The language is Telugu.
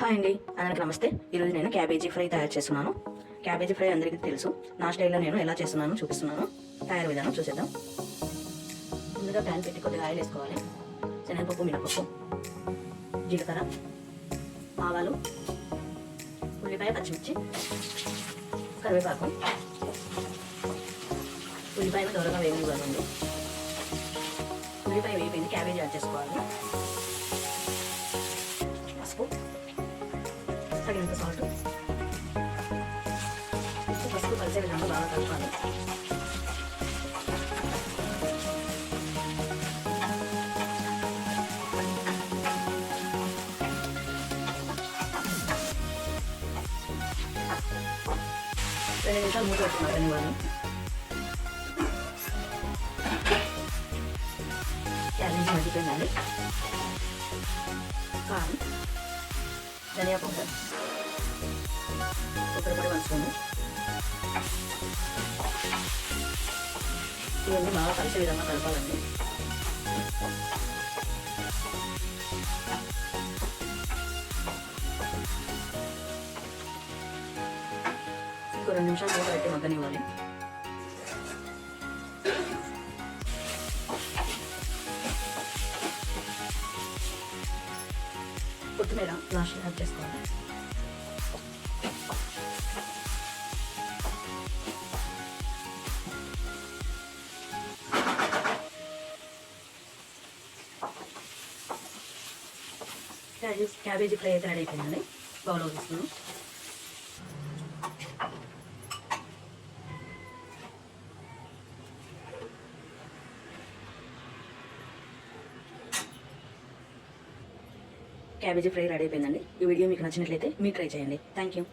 హాయ్ అండి, అందరికీ నమస్తే. ఈరోజు నేను క్యాబేజీ ఫ్రై తయారు చేస్తున్నాను. క్యాబేజీ ఫ్రై అందరికీ తెలుసు. నా స్టైల్లో నేను ఎలా చేస్తున్నానో చూపిస్తున్నాను. తయారు విధానం చూసేద్దాం. ముందుగా ప్యాన్ పెట్టి కొద్దిగా ఆయిల్ వేసుకోవాలి. శనగపప్పు, మినపప్పు, జీలకర్ర, ఆవాలు, ఉల్లిపాయ, పచ్చిమిర్చి, కరివేపాకు. ఉల్లిపాయలు దూరగా వేగనివ్వాలండి. ఉల్లిపాయ వేగిపోయింది, క్యాబేజీ యాడ్ చేసుకోవాలి. పసుపు, తగినంత సాల్ట్. పసుపు కలిసే విధంగా బాగా కలపాలి. రెండు నిమిషాలు మూత పెట్టుకున్నారని వాళ్ళు క్యాబేజీ మగ్గిపోయిందండి. కారం, ధనియా పౌడర్, కొబ్బరి 1 స్పూను. ఇవన్నీ బాగా కలిసే విధంగా కలపాలండి. ఇంకో 2 నిమిషాలు మూత పెట్టి మగ్గనివ్వాలి. కొత్తిమీర లాస్ట్లో యాడ్ చేసుకోవాలి. క్యాబేజీ ఫ్రై అయితే రెడీ అయిపోయిందండి. బౌల్లో తీసుకున్నాం. క్యాబేజీ ఫ్రై రెడీ అయిపోయిందండి. ఈ వీడియో మీకు నచ్చినట్లయితే మీరు ట్రై చేయండి. Thank you.